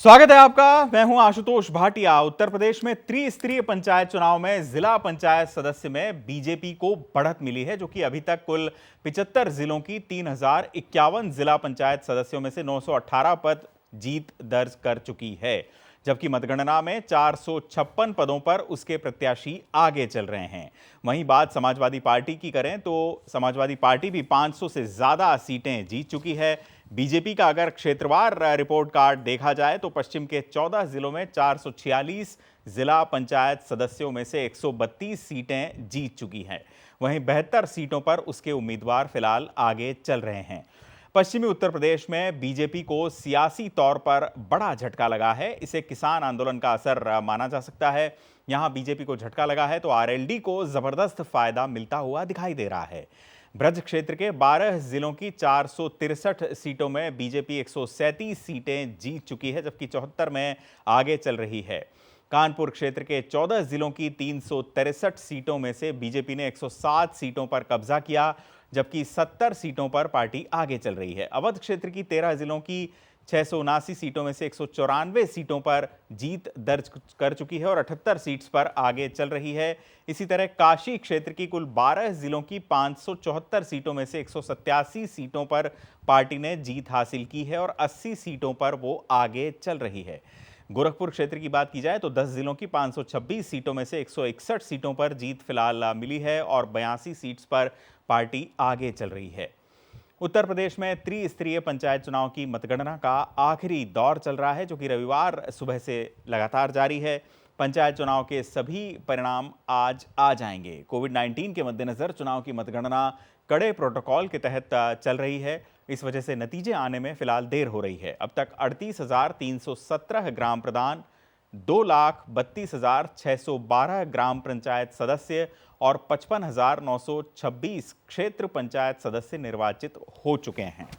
स्वागत है आपका। मैं हूं आशुतोष भाटिया। उत्तर प्रदेश में त्रिस्तरीय पंचायत चुनाव में जिला पंचायत सदस्य में बीजेपी को बढ़त मिली है, जो कि अभी तक कुल 75 जिलों की 3051 जिला पंचायत सदस्यों में से 918 पद जीत दर्ज कर चुकी है। जबकि मतगणना में 456 पदों पर उसके प्रत्याशी आगे चल रहे हैं। वहीं बात समाजवादी पार्टी की करें तो समाजवादी पार्टी भी 500 से ज्यादा सीटें जीत चुकी है। बीजेपी का अगर क्षेत्रवार रिपोर्ट कार्ड देखा जाए तो पश्चिम के 14 जिलों में 446 जिला पंचायत सदस्यों में से 132 सीटें जीत चुकी हैं। वहीं 72 सीटों पर उसके उम्मीदवार फिलहाल आगे चल रहे हैं। पश्चिमी उत्तर प्रदेश में बीजेपी को सियासी तौर पर बड़ा झटका लगा है। इसे किसान आंदोलन का असर माना जा सकता है। यहां बीजेपी को झटका लगा है तो आरएलडी को जबरदस्त फायदा मिलता हुआ दिखाई दे रहा है। ब्रज क्षेत्र के 12 जिलों की 463 सीटों में बीजेपी 137 सीटें जीत चुकी है, जबकि 74 में आगे चल रही है। कानपुर क्षेत्र के 14 जिलों की 363 सीटों में से बीजेपी ने 107 सीटों पर कब्जा किया, जबकि 70 सीटों पर पार्टी आगे चल रही है। अवध क्षेत्र की 13 जिलों की 679 सीटों में से 194 सीटों पर जीत दर्ज कर चुकी है और 78 सीट्स पर आगे चल रही है। इसी तरह काशी क्षेत्र की कुल 12 जिलों की 574 सीटों में से 187 सीटोटों पर पार्टी ने जीत हासिल की है और 80 सीटों पर वो आगे चल रही है। गोरखपुर क्षेत्र की बात की जाए तो 10 जिलों की 526 सीटों में से 161 सीटों पर जीत फिलहाल मिली है और 82 सीट्स पर पार्टी आगे चल रही है। उत्तर प्रदेश में त्रिस्तरीय पंचायत चुनाव की मतगणना का आखिरी दौर चल रहा है, जो कि रविवार सुबह से लगातार जारी है। पंचायत चुनाव के सभी परिणाम आज आ जाएंगे। कोविड-19 के मद्देनजर चुनाव की मतगणना कड़े प्रोटोकॉल के तहत चल रही है। इस वजह से नतीजे आने में फिलहाल देर हो रही है। अब तक 38,317 ग्राम प्रधान, 2,32,612 ग्राम पंचायत सदस्य और 55,926 क्षेत्र पंचायत सदस्य निर्वाचित हो चुके हैं।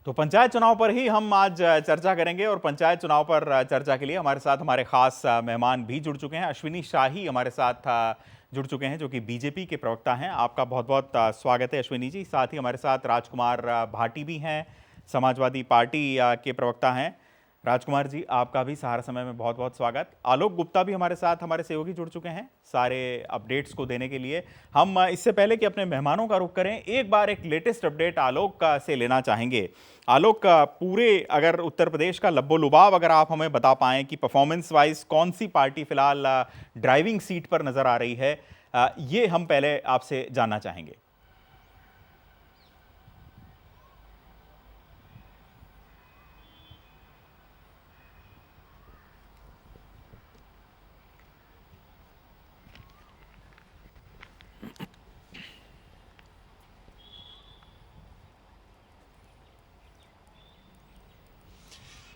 तो पंचायत चुनाव पर ही हम आज चर्चा करेंगे और पंचायत चुनाव पर चर्चा के लिए हमारे साथ हमारे खास मेहमान भी जुड़ चुके हैं। अश्विनी शाही हमारे साथ जुड़ चुके हैं, जो कि बीजेपी के प्रवक्ता हैं। आपका बहुत बहुत स्वागत है अश्विनी जी। साथ ही हमारे साथ राजकुमार भाटी भी हैं, समाजवादी पार्टी के प्रवक्ता हैं। राजकुमार जी, आपका भी सहारा समय में बहुत बहुत स्वागत। आलोक गुप्ता भी हमारे साथ हमारे सहयोगी जुड़ चुके हैं सारे अपडेट्स को देने के लिए। हम इससे पहले कि अपने मेहमानों का रुख करें, एक बार एक लेटेस्ट अपडेट आलोक से लेना चाहेंगे। आलोक, पूरे अगर उत्तर प्रदेश का लब्बो-लुबाव अगर आप हमें बता पाएं कि परफॉर्मेंस वाइज कौन सी पार्टी फिलहाल ड्राइविंग सीट पर नजर आ रही है, ये हम पहले आपसे जानना चाहेंगे।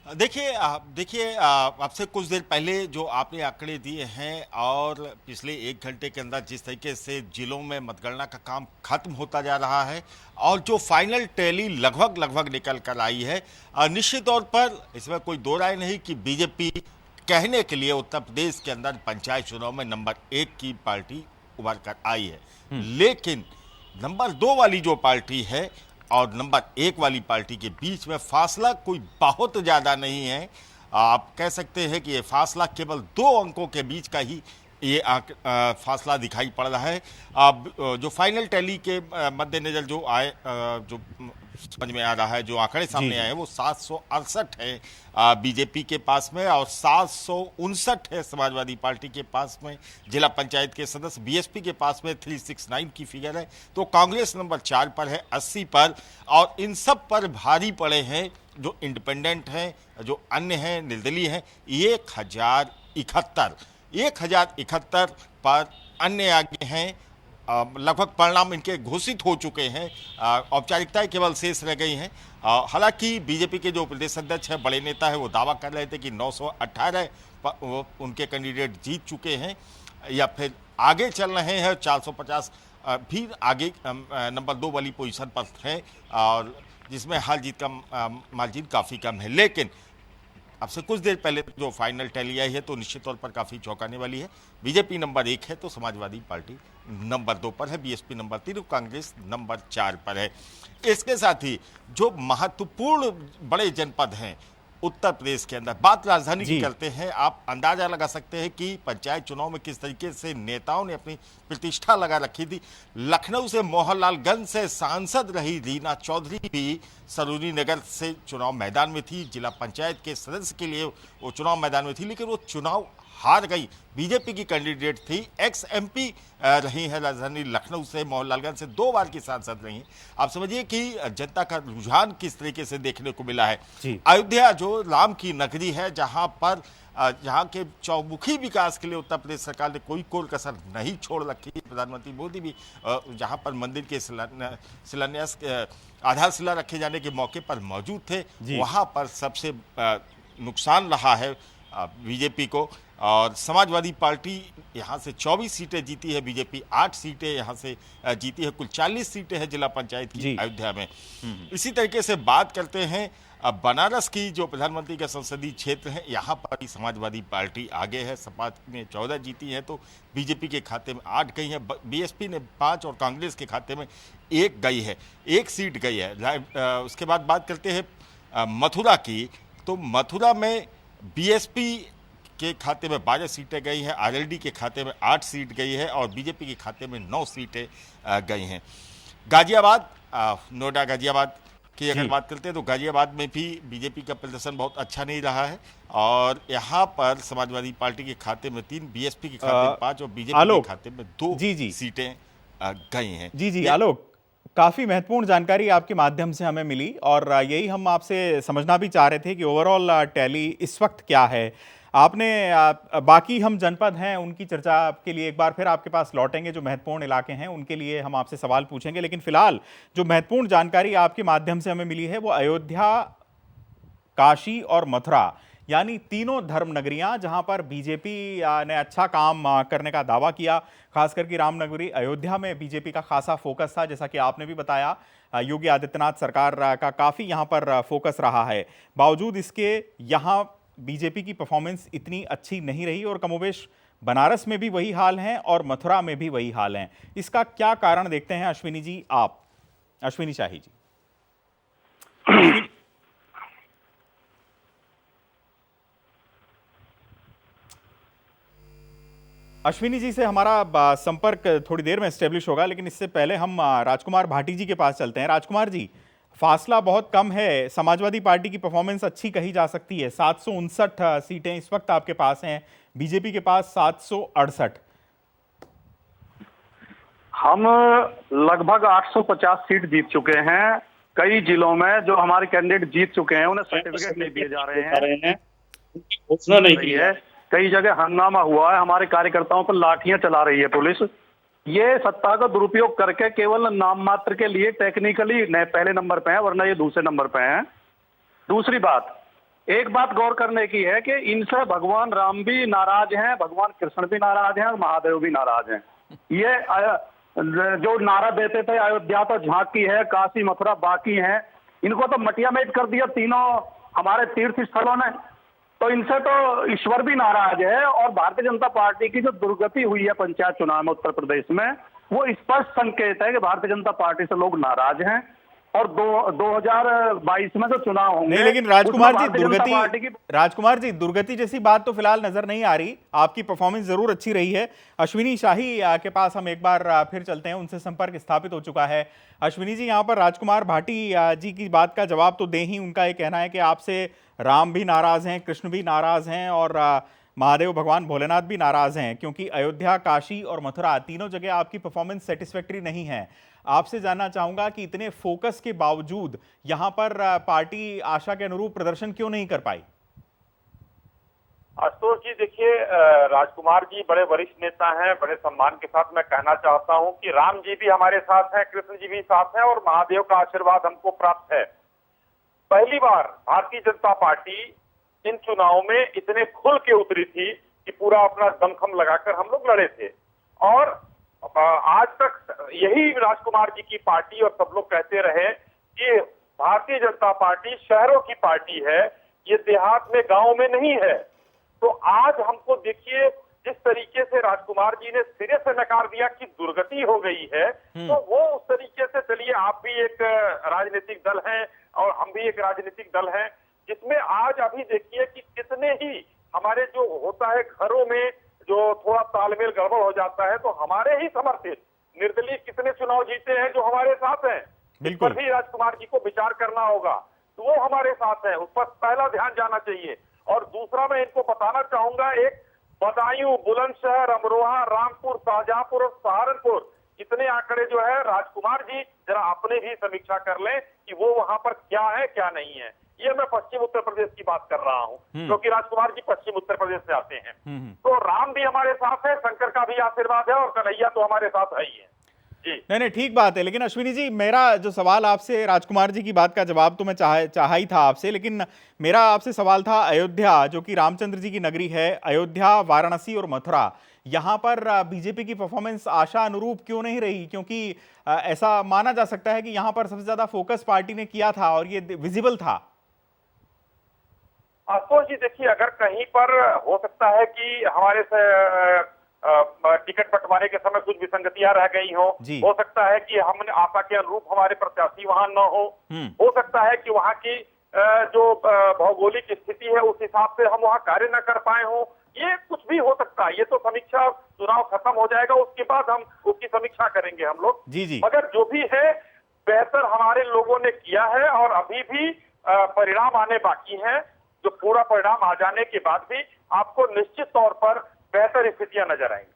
देखिए आपसे कुछ देर पहले जो आपने आंकड़े दिए हैं और पिछले 1 घंटे के अंदर जिस तरीके से जिलों में मतगणना का काम खत्म होता जा रहा है और जो फाइनल टैली लगभग निकल कर आई है, निश्चित तौर पर इसमें कोई दो राय नहीं कि बीजेपी कहने के लिए उत्तर प्रदेश के अंदर पंचायत चुनाव में नंबर 1 की पार्टी उभर कर आई है। लेकिन नंबर 2 वाली जो पार्टी है और नंबर 1 वाली पार्टी के बीच में फासला कोई बहुत ज़्यादा नहीं है। आप कह सकते हैं कि ये फासला केवल 2 अंकों के बीच का ही ये फासला दिखाई पड़ रहा है। अब जो फाइनल टैली के मद्देनजर जो आए, जो समझ में आ रहा है, जो आंकड़े सामने आए हैं, वो 768 है बीजेपी के पास में और 759 है समाजवादी पार्टी के पास में जिला पंचायत के सदस्य। बीएसपी के पास में 369 की फिगर है। तो कांग्रेस नंबर 4 पर है 80 पर, और इन सब पर भारी पड़े हैं जो इंडिपेंडेंट हैं, जो अन्य हैं, निर्दलीय हैं, 1071 पर अन्य आगे हैं। लगभग परिणाम इनके घोषित हो चुके हैं, औपचारिकताएं केवल शेष रह गई हैं। हालांकि बीजेपी के जो प्रदेश अध्यक्ष हैं, बड़े नेता है, वो दावा कर रहे थे कि 918 उनके कैंडिडेट जीत चुके हैं या फिर आगे चल रहे हैं। 450 भी आगे नंबर 2 वाली पोजीशन पर है और जिसमें हार जीत का मार्जिन काफ़ी कम है। लेकिन अब से कुछ देर पहले जो फाइनल टैली आई है तो निश्चित तौर पर काफी चौंकाने वाली है। बीजेपी नंबर 1 है तो समाजवादी पार्टी नंबर 2 पर है, बीएसपी नंबर 3 और कांग्रेस नंबर 4 पर है। इसके साथ ही जो महत्वपूर्ण बड़े जनपद हैं उत्तर प्रदेश के अंदर, बात राजधानी की करते हैं, आप अंदाजा लगा सकते हैं कि पंचायत चुनाव में किस तरीके से नेताओं ने अपनी प्रतिष्ठा लगा रखी थी। लखनऊ से मोहनलालगंज से सांसद रही रीना चौधरी भी सरोजनी नगर से चुनाव मैदान में थी, जिला पंचायत के सदस्य के लिए वो चुनाव मैदान में थी, लेकिन वो चुनाव हार गई। बीजेपी की कैंडिडेट थी, एक्स एमपी रही है, राजधानी लखनऊ से मोहनलालगंज से 2 बार की सांसद रही। आप समझिए कि जनता का रुझान किस तरीके से देखने को मिला है। अयोध्या जो राम की नगरी है, जहां के चौमुखी विकास के लिए उत्तर प्रदेश सरकार ने कोई कसर नहीं छोड़ रखी। प्रधानमंत्री मोदी भी जहां पर मंदिर के शिलान्यास आधारशिला रखे जाने के मौके पर मौजूद थे, वहां पर सबसे नुकसान रहा है बीजेपी को। और समाजवादी पार्टी यहां से 24 सीटें जीती है, बीजेपी 8 सीटें यहां से जीती है, कुल 40 सीटें हैं जिला पंचायत की अयोध्या में। इसी तरीके से बात करते हैं बनारस की, जो प्रधानमंत्री का संसदीय क्षेत्र है, यहाँ पर समाजवादी पार्टी आगे है। सपा ने 14 जीती है तो बीजेपी के खाते में 8 गई है, बीएसपी ने 5 और कांग्रेस के खाते में 1 गई है, 1 सीट गई है। उसके बाद बात करते हैं मथुरा की, तो मथुरा में बीएसपी के खाते में 12 सीटें गई हैं, आरएलडी के खाते में 8 सीट गई है और बीजेपी के खाते में 9 सीटें गई हैं। गाजियाबाद, नोएडा गाजियाबाद की अगर बात करते हैं तो गाजियाबाद में भी बीजेपी का प्रदर्शन बहुत अच्छा नहीं रहा है और यहाँ पर समाजवादी पार्टी के खाते में 3, बीएसपी के खाते में 5 और बीजेपी के खाते में 2 सीटें गई हैं। जी आलोक, काफी महत्वपूर्ण जानकारी आपके माध्यम से हमें मिली और यही हम आपसे समझना भी चाह रहे थे कि ओवरऑल टैली इस वक्त क्या है। आपने बाकी हम जनपद हैं उनकी चर्चा के लिए एक बार फिर आपके पास लौटेंगे, जो महत्वपूर्ण इलाके हैं उनके लिए हम आपसे सवाल पूछेंगे, लेकिन फिलहाल जो महत्वपूर्ण जानकारी आपके माध्यम से हमें मिली है वो अयोध्या, काशी और मथुरा, यानी तीनों धर्म नगरियां जहां पर बीजेपी ने अच्छा काम करने का दावा किया। खास करके रामनगरी अयोध्या में बीजेपी का खासा फोकस था, जैसा कि आपने भी बताया। योगी आदित्यनाथ सरकार का काफी यहां पर फोकस रहा है। बावजूद इसके यहां बीजेपी की परफॉर्मेंस इतनी अच्छी नहीं रही और कमोबेश बनारस में भी वही हाल है और मथुरा में भी वही हाल है। इसका क्या कारण देखते हैं अश्विनी जी, आप, अश्विनी शाही जी? अश्विनी जी से हमारा संपर्क थोड़ी देर में एस्टेब्लिश होगा, लेकिन इससे पहले हम राजकुमार भाटी जी के पास चलते हैं। राजकुमार जी, फासला बहुत कम है, समाजवादी पार्टी की परफॉर्मेंस अच्छी कही जा सकती है। 759 सीटें इस वक्त आपके पास हैं, बीजेपी के पास 768। हम लगभग 850 सीट जीत चुके हैं। कई जिलों में जो हमारे कैंडिडेट जीत चुके हैं उन्हें सर्टिफिकेट नहीं दिए जा रहे हैं, घोषणा नहीं की है। कई जगह हंगामा हुआ है, हमारे कार्यकर्ताओं पर लाठियां चला रही है पुलिस। ये सत्ता का दुरुपयोग करके केवल नाम मात्र के लिए टेक्निकली पहले नंबर पे है, वरना ये दूसरे नंबर पे हैं। दूसरी बात, एक बात गौर करने की है कि इनसे भगवान राम भी नाराज हैं, भगवान कृष्ण भी नाराज हैं और महादेव भी नाराज हैं। ये जो नारा देते थे अयोध्या तो झांकी है, काशी मथुरा बाकी है, इनको तो मटिया मेट कर दिया तीनों हमारे तीर्थ स्थलों ने। तो इनसे तो ईश्वर भी नाराज है और भारतीय जनता पार्टी की जो दुर्गति हुई है पंचायत चुनाव में उत्तर प्रदेश में, वो स्पष्ट संकेत है कि भारतीय जनता पार्टी से लोग नाराज हैं और 2022 में जो चुनाव होंगे। नहीं, लेकिन राजकुमार जी दुर्गति जैसी बात तो फिलहाल नजर नहीं आ रही। आपकी परफॉर्मेंस जरूर अच्छी रही है। अश्विनी शाही के पास हम एक बार फिर चलते हैं, उनसे संपर्क स्थापित हो चुका है। अश्विनी जी, यहाँ पर राजकुमार भाटी जी की बात का जवाब तो दे ही। उनका ये कहना है कि आपसे राम भी नाराज हैं, कृष्ण भी नाराज हैं और महादेव भगवान भोलेनाथ भी नाराज हैं, क्योंकि अयोध्या, काशी और मथुरा तीनों जगह आपकी परफॉर्मेंस सेटिस्फैक्टरी नहीं है। आपसे जानना चाहूंगा कि इतने फोकस के बावजूद यहां पर पार्टी आशा के अनुरूप प्रदर्शन क्यों नहीं कर पाई? आशुतोष जी, देखिए, राजकुमार जी बड़े वरिष्ठ नेता हैं। बड़े सम्मान के साथ मैं कहना चाहता हूं कि राम जी भी हमारे साथ हैं, कृष्ण जी भी साथ हैं और महादेव का आशीर्वाद हमको प्राप्त है। पहली बार भारतीय जनता पार्टी इन चुनावों में इतने खुल के उतरी थी कि पूरा अपना दमखम लगाकर हम लोग लड़े थे। और आज तक यही राजकुमार जी की पार्टी और सब लोग कहते रहे कि भारतीय जनता पार्टी शहरों की पार्टी है, ये देहात में, गांव में नहीं है। तो आज हमको देखिए जिस तरीके से राजकुमार जी ने सिरे से नकार दिया कि दुर्गति हो गई है, तो वो उस तरीके से, चलिए आप भी एक राजनीतिक दल हैं और हम भी एक राजनीतिक दल हैं, जिसमें आज अभी देखिए कि कितने ही हमारे जो होता है घरों में जो थोड़ा तालमेल गड़बड़ हो जाता है, तो हमारे ही समर्थित निर्दलीय कितने चुनाव जीते हैं जो हमारे साथ हैं। बिल्कुल भी राजकुमार जी को विचार करना होगा, तो वो हमारे साथ है, उस पर पहला ध्यान जाना चाहिए। और दूसरा मैं इनको बताना चाहूंगा, एक बदायूं, बुलंदशहर, अमरोहा, रामपुर, शाहजहांपुर और सहारनपुर, कितने आंकड़े जो है राजकुमार जी जरा अपने भी समीक्षा कर लें कि वो वहां पर क्या है क्या नहीं है। ये मैं पश्चिम उत्तर प्रदेश की बात कर रहा हूं, क्योंकि राजकुमार जी पश्चिम उत्तर प्रदेश से आते हैं। तो राम भी हमारे साथ है, शंकर का भी आशीर्वाद है और कन्हैया तो हमारे साथ है ही है। नहीं नहीं, ठीक बात है। लेकिन अश्विनी जी, मेरा जो सवाल आपसे, राजकुमार जी की बात का जवाब तो मैं चाहा ही था आपसे, लेकिन मेरा आपसे सवाल था अयोध्या, जो कि रामचंद्र जी की नगरी है। अयोध्या, वाराणसी और मथुरा, यहाँ पर बीजेपी की परफॉर्मेंस आशा अनुरूप क्यों नहीं रही? क्योंकि ऐसा माना जा सकता है कि यहाँ पर सबसे ज्यादा फोकस पार्टी ने किया था और ये विजिबल था। आशुतोष जी देखिए, अगर कहीं पर हो सकता है कि हमारे से टिकट बंटवारे के समय कुछ विसंगतियां रह गई हो सकता है कि हमने आशा के अनुरूप हमारे प्रत्याशी वहां न हो सकता है कि वहां की जो भौगोलिक स्थिति है उस हिसाब से हम वहां कार्य न कर पाए हो, ये कुछ भी हो सकता है। ये तो समीक्षा, चुनाव खत्म हो जाएगा उसके बाद हम उसकी समीक्षा करेंगे हम लोग। जी। मगर जो भी है बेहतर हमारे लोगों ने किया है और अभी भी परिणाम आने बाकी हैं, जो पूरा परिणाम आ जाने के बाद भी आपको निश्चित तौर पर बेहतर स्थितियां नजर आएंगी।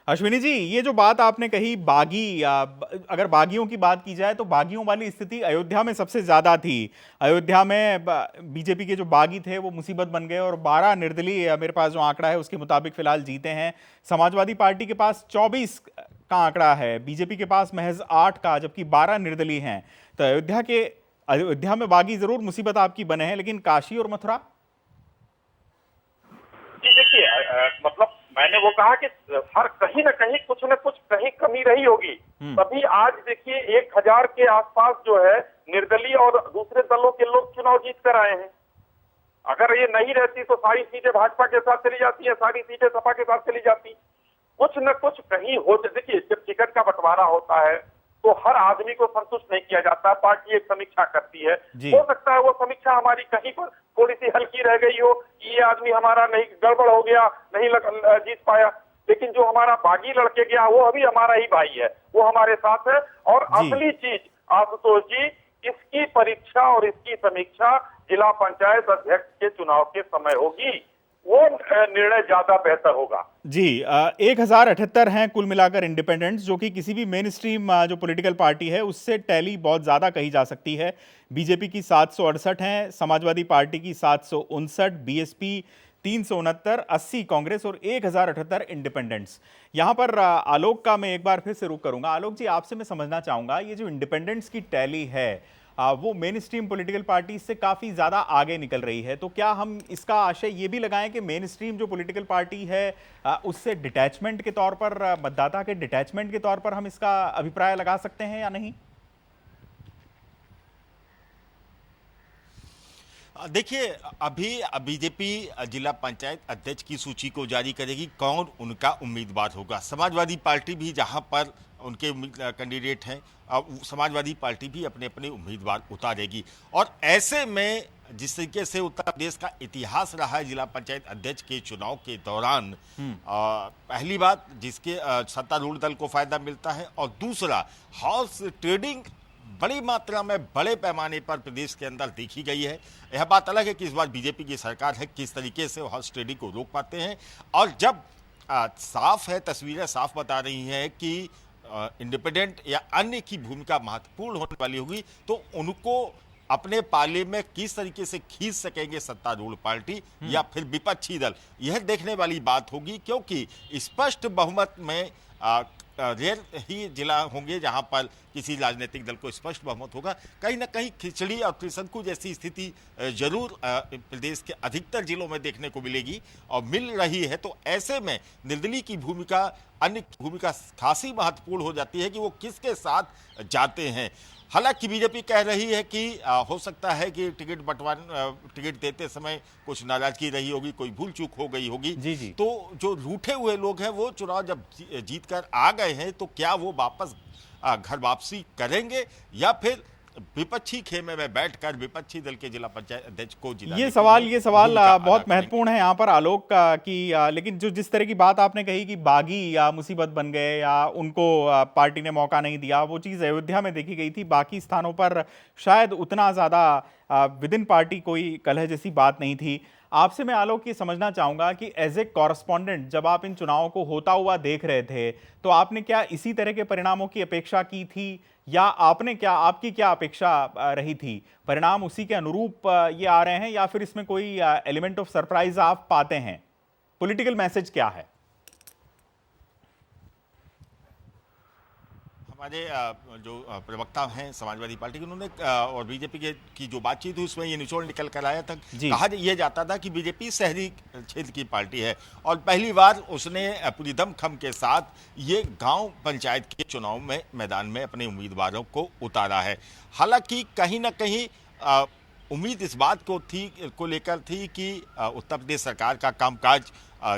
अश्विनी जी, ये जो बात आपने कही बागी, अगर बागियों की बात की जाए तो बागियों वाली स्थिति अयोध्या में सबसे ज्यादा थी। अयोध्या में बीजेपी के जो बागी थे वो मुसीबत बन गए और 12 निर्दलीय, मेरे पास जो आंकड़ा है उसके मुताबिक फिलहाल जीते हैं। समाजवादी पार्टी के पास 24 का आंकड़ा है, बीजेपी के पास महज 8 का, जबकि 12 निर्दलीय हैं। तो अयोध्या में बागी जरूर मुसीबत आपकी बने हैं, लेकिन काशी और मथुरा? जी देखिए, मतलब मैंने वो कहा कि हर कहीं ना कहीं कुछ न कुछ कहीं कमी रही होगी, तभी आज देखिए 1000 के आसपास जो है निर्दलीय और दूसरे दलों के लोग चुनाव जीत कर आए हैं। अगर ये नहीं रहती तो सारी सीटें भाजपा के साथ चली जाती है, सारी सीटें सपा के साथ चली जाती। कुछ न कुछ कहीं हो, देखिए जब टिकट का बंटवारा होता है तो हर आदमी को संतुष्ट नहीं किया जाता, पार्टी एक समीक्षा करती है। हो सकता है वो समीक्षा हमारी कहीं पर थोड़ी सी हल्की रह गई हो, ये आदमी हमारा नहीं, गड़बड़ हो गया, नहीं जीत पाया, लेकिन जो हमारा बागी लड़के गया वो अभी हमारा ही भाई है, वो हमारे साथ है। और असली चीज आशुतोष जी, इसकी परीक्षा और इसकी समीक्षा जिला पंचायत अध्यक्ष के चुनाव के समय होगी, वो निर्णय ज्यादा बेहतर होगा। जी, 1078 हैं कुल मिलाकर इंडिपेंडेंट्स, जो कि किसी भी मेन स्ट्रीम जो पॉलिटिकल पार्टी है उससे टैली बहुत ज़्यादा कही जा सकती है। बीजेपी की 768 हैं, समाजवादी पार्टी की 759, बीएसपी 369, 80 कांग्रेस और 1078 इंडिपेंडेंट्स। यहाँ पर आलोक का मैं एक बार फिर से रुख करूंगा। आलोक जी, आपसे मैं समझना चाहूँगा, ये जो इंडिपेंडेंट्स की टैली है वो मेन स्ट्रीम पॉलिटिकल पार्टी से काफ़ी ज़्यादा आगे निकल रही है, तो क्या हम इसका आशय ये भी लगाएं कि मेन स्ट्रीम जो पॉलिटिकल पार्टी है उससे डिटैचमेंट के तौर पर, मतदाता के डिटैचमेंट के तौर पर हम इसका अभिप्राय लगा सकते हैं या नहीं? देखिए, अभी बीजेपी जिला पंचायत अध्यक्ष की सूची को जारी करेगी, कौन उनका उम्मीदवार होगा। समाजवादी पार्टी भी जहां पर उनके कैंडिडेट हैं, समाजवादी पार्टी भी अपने अपने उम्मीदवार उतारेगी। और ऐसे में जिस तरीके से उत्तर प्रदेश का इतिहास रहा है जिला पंचायत अध्यक्ष के चुनाव के दौरान, पहली बात जिसके सत्तारूढ़ दल को फायदा मिलता है, और दूसरा हॉर्स ट्रेडिंग बड़ी मात्रा में बड़े पैमाने पर प्रदेश के अंदर देखी गई है। यह बात अलग है कि इस बार बीजेपी की सरकार है, किस तरीके से हॉर्स ट्रेडिंग को रोक पाते हैं। और जब साफ है, तस्वीरें साफ बता रही हैं कि इंडिपेंडेंट या अन्य की भूमिका महत्वपूर्ण होने वाली होगी, तो उनको अपने पाले में किस तरीके से खींच सकेंगे सत्तारूढ़ पार्टी या फिर विपक्षी दल, यह देखने वाली बात होगी। क्योंकि स्पष्ट बहुमत में रेयर ही जिला होंगे जहां पर किसी राजनीतिक दल को स्पष्ट बहुमत होगा। कहीं ना कहीं खिचड़ी और त्रिशंकु जैसी स्थिति जरूर प्रदेश के अधिकतर जिलों में देखने को मिलेगी और मिल रही है। तो ऐसे में निर्दलीय की भूमिका, अन्य की भूमिका खासी महत्वपूर्ण हो जाती है कि वो किसके साथ जाते हैं। हालांकि बीजेपी कह रही है कि हो सकता है कि टिकट देते समय कुछ नाराजगी रही होगी, कोई भूल चूक हो गई होगी। जी जी। तो जो रूठे हुए लोग हैं वो चुनाव जब जीत कर आ गए हैं तो क्या वो वापस घर वापसी करेंगे या फिर विपक्षी खेमे में बैठकर विपक्षी दल के जिला पंचायत अध्यक्ष को जिताने ये के लिए सवाल भूमिका अदा बहुत करेंगे? महत्वपूर्ण है यहाँ पर आलोक का कि लेकिन जो जिस तरह की बात आपने कही कि बागी या मुसीबत बन गए या उनको पार्टी ने मौका नहीं दिया, वो चीज़ अयोध्या में देखी गई थी। बाकी स्थानों पर शायद उतना ज़्यादा विद इन पार्टी कोई कलह जैसी बात नहीं थी। आपसे मैं आलोक ये समझना चाहूंगा कि एज ए कॉरस्पॉन्डेंट जब आप इन चुनावों को होता हुआ देख रहे थे तो आपने क्या इसी तरह के परिणामों की अपेक्षा की थी या आपकी क्या अपेक्षा रही थी? परिणाम उसी के अनुरूप ये आ रहे हैं या फिर इसमें कोई एलिमेंट ऑफ सरप्राइज आप पाते हैं? पॉलिटिकल मैसेज क्या है? हमारे जो प्रवक्ता हैं समाजवादी पार्टी के, उन्होंने और बीजेपी की जो बातचीत हुई उसमें ये निचोड़ निकल कर आया था। कहा यह जाता था कि बीजेपी शहरी क्षेत्र की पार्टी है और पहली बार उसने पूरी दमखम के साथ ये गांव पंचायत के चुनाव में मैदान में अपने उम्मीदवारों को उतारा है। हालांकि कहीं ना कहीं उम्मीद इस बात को लेकर थी कि उत्तर प्रदेश सरकार का कामकाज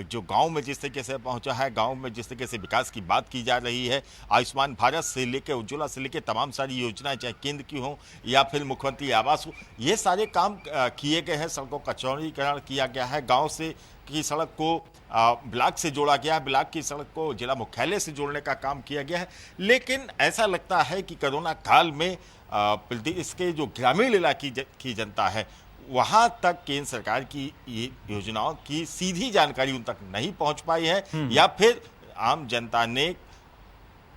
जो गांव में जिस तरीके से पहुंचा है, गांव में जिस तरीके से विकास की बात की जा रही है, आयुष्मान भारत से लेकर उज्ज्वला से लेकर तमाम सारी योजनाएं चाहे केंद्र की हो या फिर मुख्यमंत्री आवास हो, ये सारे काम किए गए हैं। सड़कों का चौड़ीकरण किया गया है, गांव से की सड़क को ब्लॉक से जोड़ा गया है, ब्लॉक की सड़क को जिला मुख्यालय से जोड़ने का काम किया गया है। लेकिन ऐसा लगता है कि कोरोना काल में प्रदेश के जो ग्रामीण इलाके की जनता है वहां तक केंद्र सरकार की ये योजनाओं की सीधी जानकारी उन तक नहीं पहुंच पाई है या फिर आम जनता ने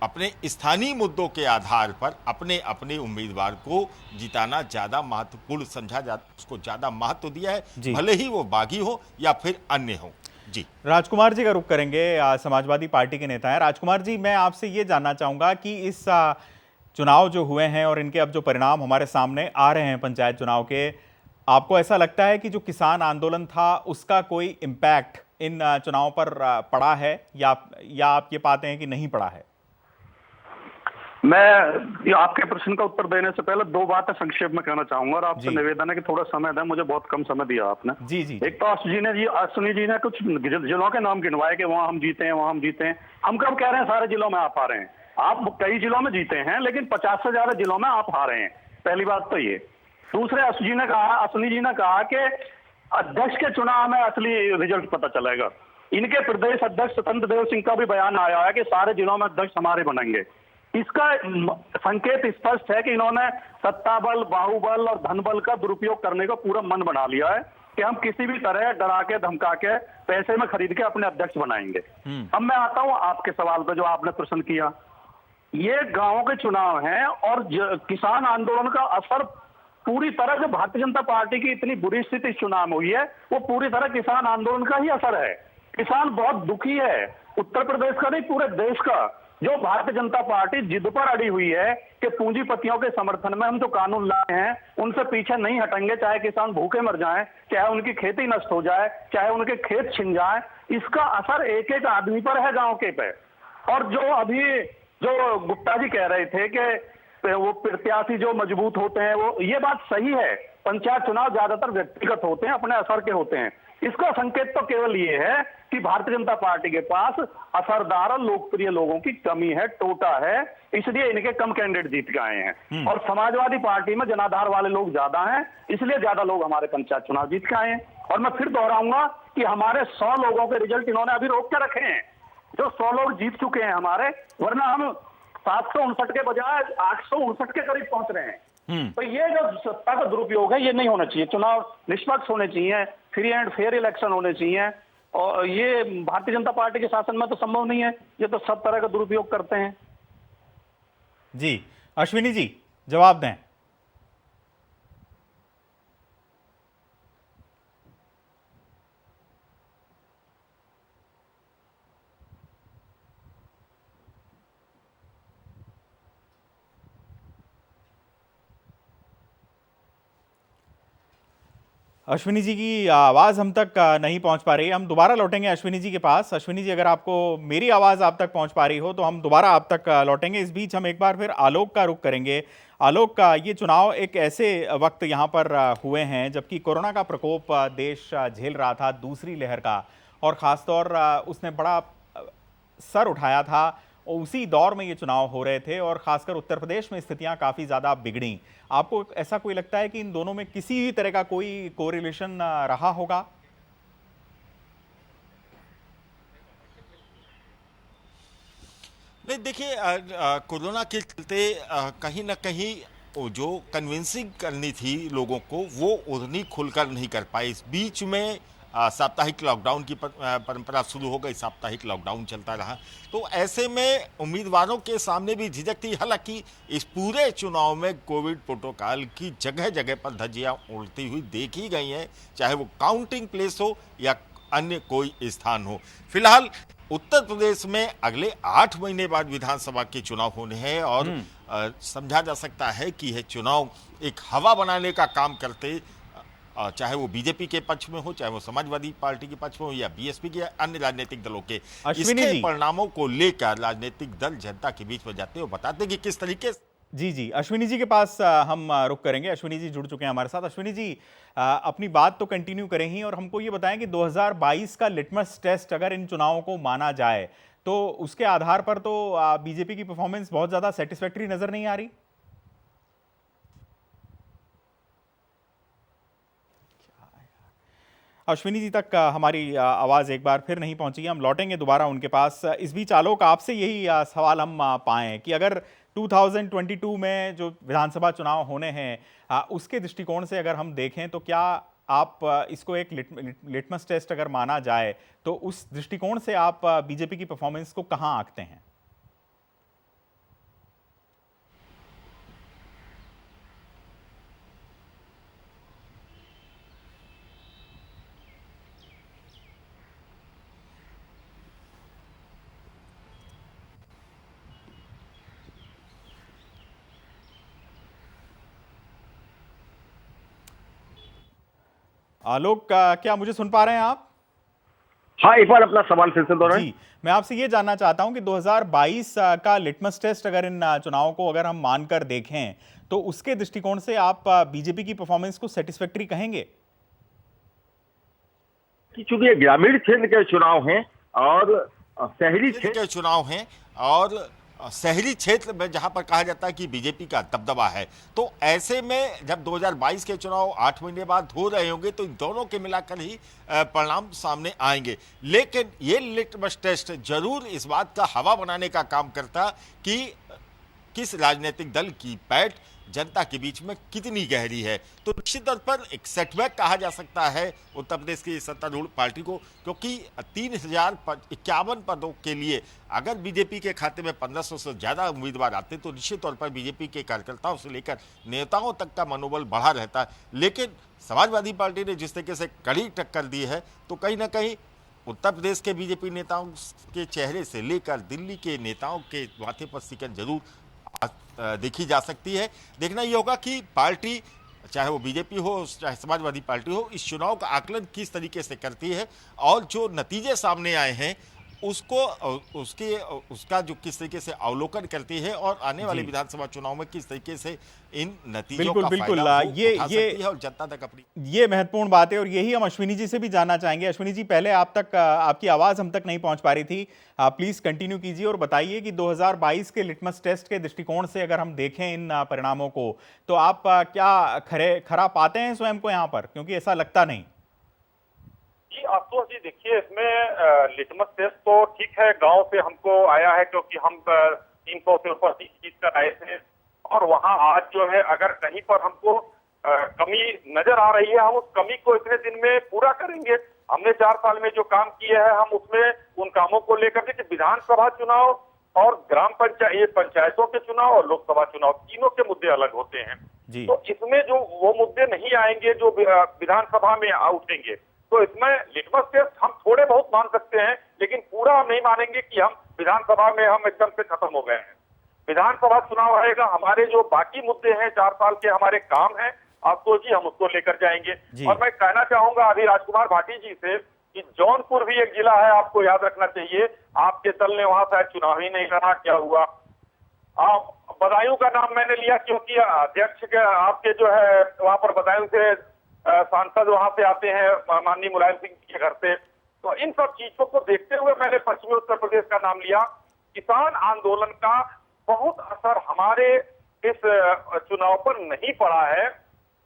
अपने स्थानीय मुद्दों के आधार पर अपने अपने उम्मीदवार को जिताना ज्यादा महत्वपूर्ण समझा उसको ज्यादा महत्व दिया है, भले ही वो बागी हो या फिर अन्य हो। जी, राजकुमार जी का रुख करेंगे, समाजवादी पार्टी के नेता हैं। राजकुमार जी, मैं आपसे ये जानना चाहूंगा कि इस चुनाव जो हुए हैं और इनके अब जो परिणाम हमारे सामने आ रहे हैं पंचायत चुनाव के, आपको ऐसा लगता है कि जो किसान आंदोलन था उसका कोई इम्पैक्ट इन चुनावों पर पड़ा है या आप ये पाते हैं कि नहीं पड़ा है? मैं आपके प्रश्न का उत्तर देने से पहले दो बातें संक्षेप में कहना चाहूंगा और आपसे निवेदन है कि थोड़ा समय दें, मुझे बहुत कम समय दिया आपने। जी। एक तो अश्विनी जी ने कुछ जिलों के नाम गिनवाए कि वहां हम जीते हैं, वहां हम जीते हैं। हम कब कह रहे हैं सारे जिलों में आप हारे हैं? आप कई जिलों में जीते हैं लेकिन 50 से ज्यादा जिलों में आप हारे हैं। पहली बात तो ये। दूसरे अश्विनी जी ने कहा कि अध्यक्ष के चुनाव में असली रिजल्ट पता चलेगा। इनके प्रदेश अध्यक्ष स्वतंत्र देव सिंह का भी बयान आया है कि सारे जिलों में अध्यक्ष हमारे बनेंगे। इसका संकेत स्पष्ट है कि इन्होंने सत्ता बल, बाहुबल और धनबल का दुरुपयोग करने का पूरा मन बना लिया है कि हम किसी भी तरह डरा के धमका के पैसे में खरीद के अपने अध्यक्ष बनाएंगे। अब मैं आता हूं आपके सवाल पे जो आपने प्रश्न किया। ये गांवों के चुनाव हैं और किसान आंदोलन का असर पूरी तरह से भारतीय जनता पार्टी की इतनी बुरी स्थिति इस चुनाव में हुई है, वो पूरी तरह किसान आंदोलन का ही असर है। किसान बहुत दुखी है, उत्तर प्रदेश का नहीं पूरे देश का। जो भारतीय जनता पार्टी जिद पर अड़ी हुई है कि पूंजीपतियों के समर्थन में हम जो कानून लाए हैं उनसे पीछे नहीं हटेंगे, चाहे किसान भूखे मर जाएं, चाहे उनकी खेती नष्ट हो जाए, चाहे उनके खेत छिन जाए, इसका असर एक एक आदमी पर है, गांव के पे। और जो अभी जो गुप्ता जी कह रहे थे कि वो प्रत्याशी जो मजबूत होते हैं, वो ये बात सही है। पंचायत चुनाव ज्यादातर व्यक्तिगत होते हैं, अपने असर के होते हैं। इसका संकेत तो केवल ये है कि भारतीय जनता पार्टी के पास असरदार और लोकप्रिय लोगों की कमी है, टोटा है, इसलिए इनके कम कैंडिडेट जीत के आए हैं। और समाजवादी पार्टी में जनाधार वाले लोग ज्यादा हैं, इसलिए ज्यादा लोग हमारे पंचायत चुनाव जीत के आए हैं। और मैं फिर दोहराऊंगा कि हमारे 100 लोगों के रिजल्ट इन्होंने अभी रोक के रखे हैं। जो 100 लोग जीत चुके हैं हमारे, वरना हम 759 के बजाय 859 के करीब पहुंच रहे हैं। तो ये जो सत्ता का दुरुपयोग है, ये नहीं होना चाहिए। चुनाव निष्पक्ष होने चाहिए, फ्री एंड फेयर इलेक्शन होने चाहिए, और ये भारतीय जनता पार्टी के शासन में तो संभव नहीं है। ये तो सब तरह का दुरुपयोग करते हैं। जी, अश्विनी जी जवाब दें। अश्विनी जी की आवाज़ हम तक नहीं पहुंच पा रही है। हम दोबारा लौटेंगे अश्विनी जी के पास। अश्विनी जी, अगर आपको मेरी आवाज़ आप तक पहुंच पा रही हो तो हम दोबारा आप तक लौटेंगे। इस बीच हम एक बार फिर आलोक का रुख करेंगे। आलोक का ये चुनाव एक ऐसे वक्त यहाँ पर हुए हैं जबकि कोरोना का प्रकोप देश झेल रहा था, दूसरी लहर का, और ख़ासतौर उसने बड़ा सर उठाया था, और उसी दौर में ये चुनाव हो रहे थे और खासकर उत्तर प्रदेश में स्थितियां काफ़ी ज़्यादा बिगड़ी। आपको ऐसा कोई लगता है कि इन दोनों में किसी भी तरह का कोई कोरिलेशन रहा होगा? नहीं, देखिए कोरोना के चलते कहीं ना कहीं वो जो कन्विंसिंग करनी थी लोगों को वो उतनी खुलकर नहीं कर पाए। इस बीच में साप्ताहिक लॉकडाउन की परंपरा शुरू हो गई, साप्ताहिक लॉकडाउन चलता रहा। तो ऐसे में उम्मीदवारों के सामने भी झिझक थी। हालांकि इस पूरे चुनाव में कोविड प्रोटोकॉल की जगह जगह पर धज्जियां उड़ती हुई देखी गई हैं, चाहे वो काउंटिंग प्लेस हो या अन्य कोई स्थान हो। फिलहाल उत्तर प्रदेश में अगले 8 महीने बाद विधानसभा के चुनाव होने हैं और समझा जा सकता है कि यह चुनाव एक हवा बनाने का काम करते, चाहे वो बीजेपी के पक्ष में हो, चाहे वो समाजवादी पार्टी के पक्ष में हो या बीएसपी के अन्य राजनीतिक दलों के। अश्विनी इसके जी, परिणामों को लेकर राजनीतिक दल जनता के बीच में जाते हैं और बताते हैं कि किस तरीके से। जी जी, अश्विनी जी के पास हम रुक करेंगे। अश्विनी जी जुड़ चुके हैं हमारे साथ। अश्विनी जी, अपनी बात तो कंटिन्यू करें ही, और हमको ये बताएं कि 2022 का लिटमस टेस्ट अगर इन चुनावों को माना जाए तो उसके आधार पर तो बीजेपी की परफॉर्मेंस बहुत ज़्यादा सेटिस्फैक्टरी नज़र नहीं आ रही। अश्विनी जी तक हमारी आवाज़ एक बार फिर नहीं पहुंची। हम लौटेंगे दोबारा उनके पास। इस बीच आलोक, आपसे यही सवाल हम पाएं कि अगर 2022 में जो विधानसभा चुनाव होने हैं उसके दृष्टिकोण से अगर हम देखें तो क्या आप इसको एक लिटमस टेस्ट अगर माना जाए तो उस दृष्टिकोण से आप बीजेपी की परफॉर्मेंस को कहां आंकते हैं? आलोक, क्या मुझे सुन पा रहे हैं आप? हाँ, एक बार अपना सवाल फिर से दोहराएं। जी, मैं आपसे ये जानना चाहता हूं कि 2022 का लिटमस टेस्ट अगर इन चुनावों को अगर हम मानकर देखें तो उसके दृष्टिकोण से आप बीजेपी की परफॉर्मेंस को सेटिस्फैक्टरी कहेंगे? कि चूंकि ये ग्रामीण क्षेत्र के चुनाव हैं और शहरी क्षेत्र के चुनाव हैं और शहरी क्षेत्र में जहां पर कहा जाता है कि बीजेपी का दबदबा है, तो ऐसे में जब 2022 के चुनाव 8 महीने बाद हो रहे होंगे तो इन दोनों के मिलाकर ही परिणाम सामने आएंगे। लेकिन ये लिटमस टेस्ट जरूर इस बात का हवा बनाने का काम करता कि किस राजनीतिक दल की पैठ जनता के बीच में कितनी गहरी है। तो निश्चित तौर पर एक सेटबैक कहा जा सकता है उत्तर प्रदेश की सत्तारूढ़ पार्टी को, क्योंकि 3051 पदों के लिए अगर बीजेपी के खाते में 1500 से ज्यादा उम्मीदवार आते तो निश्चित तौर पर बीजेपी के कार्यकर्ताओं से लेकर नेताओं तक का मनोबल बढ़ा रहता है। लेकिन समाजवादी पार्टी ने जिस तरीके से कड़ी टक्कर दी है तो कहीं ना कहीं उत्तर प्रदेश के बीजेपी नेताओं के चेहरे से लेकर दिल्ली के नेताओं के माथे पर सिकन जरूर देखी जा सकती है। देखना यह होगा कि पार्टी, चाहे वो बीजेपी हो चाहे समाजवादी पार्टी हो, इस चुनाव का आकलन किस तरीके से करती है और जो नतीजे सामने आए हैं उसका जो किस तरीके से अवलोकन करती है और आने वाले विधानसभा चुनाव में किस तरीके से इन नतीजों का फायदा उठा सकती है और जनता तक अपनी। ये महत्वपूर्ण बात है और यही हम अश्विनी जी से भी जानना चाहेंगे। अश्विनी जी, पहले आप तक आपकी आवाज हम तक नहीं पहुंच पा रही थी, प्लीज कंटिन्यू कीजिए और बताइए कि 2022 के लिटमस टेस्ट के दृष्टिकोण से अगर हम देखें इन परिणामों को तो आप क्या खरा पाते हैं स्वयं को यहाँ पर, क्योंकि ऐसा लगता नहीं। जी आशुतोष जी, देखिए इसमें लिटमस टेस्ट तो ठीक है, गांव से हमको आया है क्योंकि हम 300 से ऊपर जीत कर आए थे और वहां आज जो है अगर कहीं पर हमको कमी नजर आ रही है, हम उस कमी को इतने दिन में पूरा करेंगे। हमने 4 साल में जो काम किए हैं हम उसमें उन कामों को लेकर के विधानसभा चुनाव और ग्राम पंचायतों के चुनाव और लोकसभा चुनाव तीनों के मुद्दे अलग होते हैं। तो इसमें जो वो मुद्दे नहीं आएंगे जो विधानसभा में उठेंगे, तो इसमें लिटमस टेस्ट हम थोड़े बहुत मान सकते हैं, लेकिन पूरा हम नहीं मानेंगे कि हम विधानसभा में हम एकदम से खत्म हो गए हैं। विधानसभा चुनाव आएगा, हमारे जो बाकी मुद्दे हैं 4 साल के हमारे काम हैं, आशुतोष जी हम उसको लेकर जाएंगे। जी। और मैं कहना चाहूंगा अभी राजकुमार भाटी जी से कि जौनपुर भी एक जिला है, आपको याद रखना चाहिए, आपके दल ने वहां शायद चुनाव ही नहीं लड़ा, क्या हुआ? बदायूं का नाम मैंने लिया क्योंकि अध्यक्ष के आपके जो है वहां पर बदायूं से सांसद वहां से आते हैं माननीय मुलायम सिंह के घर से। तो इन सब चीजों को देखते हुए मैंने पश्चिमी उत्तर प्रदेश का नाम लिया। किसान आंदोलन का बहुत असर हमारे इस चुनाव पर नहीं पड़ा है।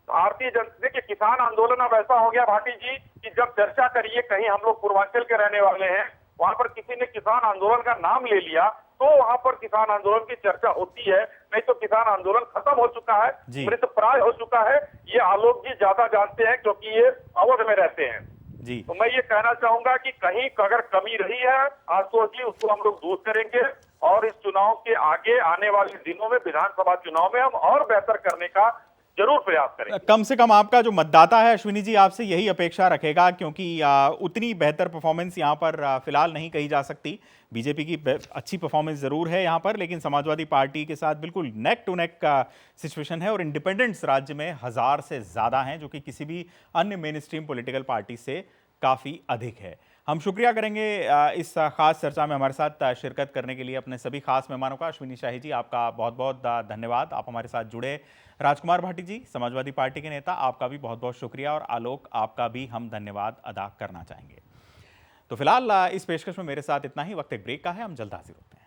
भारतीय जनता के किसान आंदोलन अब ऐसा हो गया भाटी जी कि जब चर्चा करिए, कहीं हम लोग पूर्वांचल के रहने वाले हैं, वहां पर किसी ने किसान आंदोलन का नाम ले लिया तो वहां पर किसान आंदोलन की चर्चा होती है, नहीं तो किसान आंदोलन खत्म हो चुका है, मृतप्राय हो चुका है। ये आलोक जी ज्यादा जानते हैं क्योंकि ये अवध में रहते हैं जी। तो मैं ये कहना चाहूंगा कि कहीं अगर कमी रही है आशुतोष जी, उसको हम लोग दूर करेंगे और इस चुनाव के आगे आने वाले दिनों में, विधानसभा चुनाव में, हम और बेहतर करने का जरूर प्रयास करेंगे। कम से कम आपका जो मतदाता है अश्विनी जी आपसे यही अपेक्षा रखेगा, क्योंकि उतनी बेहतर परफॉर्मेंस यहां पर फिलहाल नहीं कही जा सकती। बीजेपी की अच्छी परफॉर्मेंस जरूर है यहां पर, लेकिन समाजवादी पार्टी के साथ बिल्कुल नेक टू नेक का सिचुएशन है और इंडिपेंडेंट्स राज्य में 1000 से ज्यादा हैं, जो कि किसी भी अन्य मेन स्ट्रीम पॉलिटिकल पार्टी से काफी अधिक है। हम शुक्रिया करेंगे इस खास चर्चा में हमारे साथ शिरकत करने के लिए अपने सभी खास मेहमानों का। अश्विनी शाही जी, आपका बहुत बहुत धन्यवाद, आप हमारे साथ जुड़े। राजकुमार भाटी जी, समाजवादी पार्टी के नेता, आपका भी बहुत बहुत शुक्रिया। और आलोक, आपका भी हम धन्यवाद अदा करना चाहेंगे। तो फिलहाल इस पेशकश में मेरे साथ इतना ही। वक्त एक ब्रेक का है, हम जल्द हाजिर होते हैं।